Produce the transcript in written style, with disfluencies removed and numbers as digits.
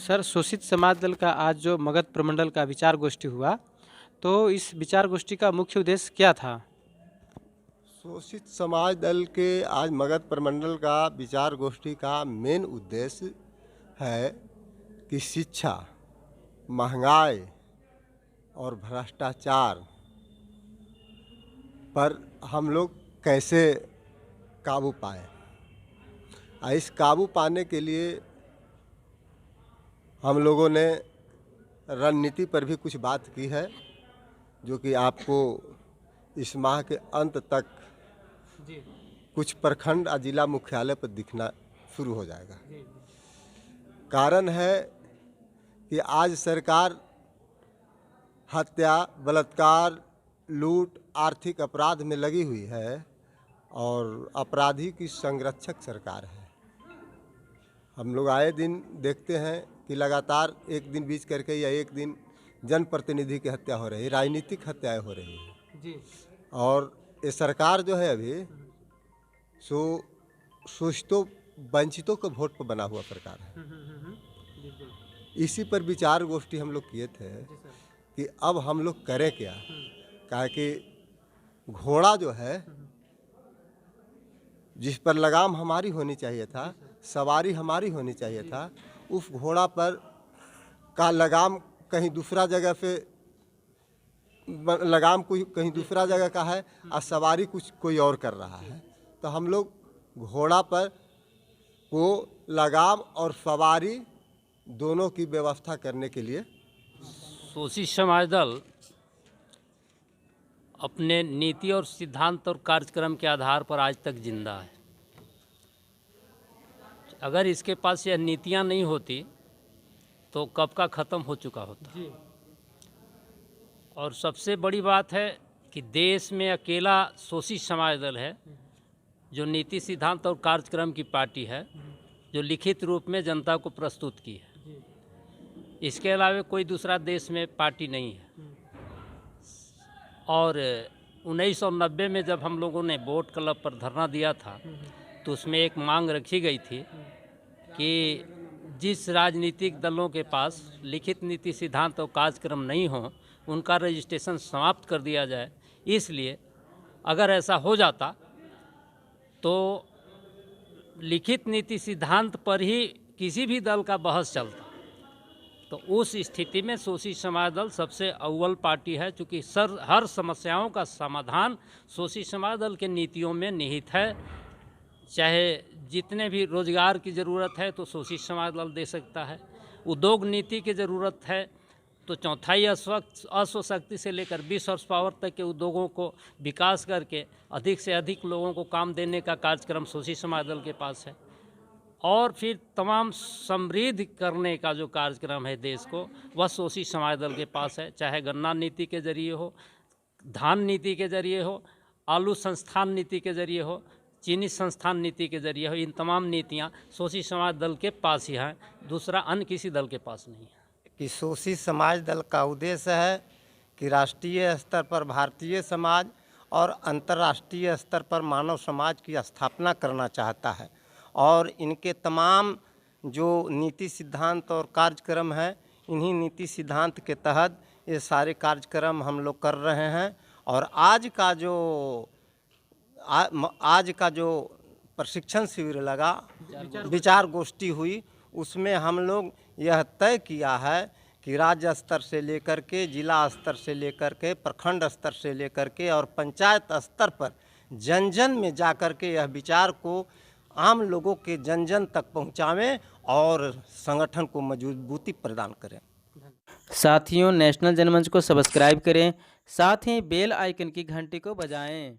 Sir, शोषित समाज दल का आज जो मगध प्रमंडल का विचार गोष्ठी हुआ, तो इस विचार गोष्ठी का मुख्य उद्देश्य क्या था? शोषित समाज दल के आज मगध प्रमंडल का विचार गोष्ठी का मेन उद्देश्य है कि शिक्षा, महंगाई और भ्रष्टाचार पर हम लोग कैसे काबू पाएं। इस काबू पाने के लिए हम लोगों ने रणनीति पर भी कुछ बात की है, जो कि आपको इस माह के अंत तक कुछ प्रखंड और जिला मुख्यालय पर दिखना शुरू हो जाएगा। कारण है कि आज सरकार हत्या, बलात्कार, लूट, आर्थिक अपराध में लगी हुई है और अपराधी की संरक्षक सरकार है। हम लोग आए दिन देखते हैं कि लगातार एक दिन बीच करके या एक दिन जनप्रतिनिधि की हत्या हो रही है, राजनीतिक हत्याएं हो रही है जी। और ये सरकार जो है अभी शोषितों वंचितों के वोट पर बना हुआ सरकार है। इसी पर विचार गोष्ठी हम लोग किए थे कि अब हम लोग करें क्या। कहा कि घोड़ा जो है जिस पर लगाम हमारी होनी चाहिए था, सवारी हमारी होनी चाहिए था, उस घोड़ा पर का लगाम कहीं दूसरा जगह पे लगाम कोई कहीं दूसरा जगह का है और सवारी कुछ कोई और कर रहा है। तो हम लोग घोड़ा पर को लगाम और सवारी दोनों की व्यवस्था करने के लिए शोषित समाज दल अपने नीति और सिद्धांत और कार्यक्रम के आधार पर आज तक जिंदा है। अगर इसके पास यह नीतियां नहीं होती तो कब का ख़त्म हो चुका होता जी। और सबसे बड़ी बात है कि देश में अकेला शोषित समाज दल है जो नीति सिद्धांत और कार्यक्रम की पार्टी है, जो लिखित रूप में जनता को प्रस्तुत की है। इसके अलावा कोई दूसरा देश में पार्टी नहीं है। और 1990 में जब हम लोगों ने वोट क्लब पर धरना दिया था तो उसमें एक मांग रखी गई थी कि जिस राजनीतिक दलों के पास लिखित नीति सिद्धांत और कार्यक्रम नहीं हो उनका रजिस्ट्रेशन समाप्त कर दिया जाए। इसलिए अगर ऐसा हो जाता तो लिखित नीति सिद्धांत पर ही किसी भी दल का बहस चलता। तो उस स्थिति में शोषित समाज दल सबसे अव्वल पार्टी है, चूँकि हर समस्याओं का समाधान शोषित समाज दल के नीतियों में निहित है। चाहे जितने भी रोजगार की ज़रूरत है तो शोषित समाज दल दे सकता है, उद्योग नीति की ज़रूरत है तो चौथाई अश्वशक्ति से लेकर 20 हॉर्स पावर तक के उद्योगों को विकास करके अधिक से अधिक लोगों को काम देने का कार्यक्रम शोषित समाज दल के पास है। और फिर तमाम समृद्ध करने का जो कार्यक्रम है देश को, वह शोषित समाज दल के पास है। चाहे गन्ना नीति के जरिए हो, धान नीति के जरिए हो, आलू संस्थान नीति के जरिए हो, चीनी संस्थान नीति के जरिए हो, इन तमाम नीतियाँ शोषित समाज दल के पास ही हैं, दूसरा अन्य किसी दल के पास नहीं है। कि शोषित समाज दल का उद्देश्य है कि राष्ट्रीय स्तर पर भारतीय समाज और अंतर्राष्ट्रीय स्तर पर मानव समाज की स्थापना करना चाहता है। और इनके तमाम जो नीति सिद्धांत और कार्यक्रम हैं, इन्हीं नीति सिद्धांत के तहत ये सारे कार्यक्रम हम लोग कर रहे हैं। और आज का जो प्रशिक्षण शिविर लगा, विचार गोष्ठी हुई, उसमें हम लोग यह तय किया है कि राज्य स्तर से लेकर के, जिला स्तर से लेकर के, प्रखंड स्तर से लेकर के और पंचायत स्तर पर जन जन में जा कर के यह विचार को आम लोगों के जन जन तक पहुंचावें और संगठन को मजबूती प्रदान करें। साथियों, नेशनल जनमंच को सब्सक्राइब करें, साथ ही बेल आइकन की घंटी को बजाएं।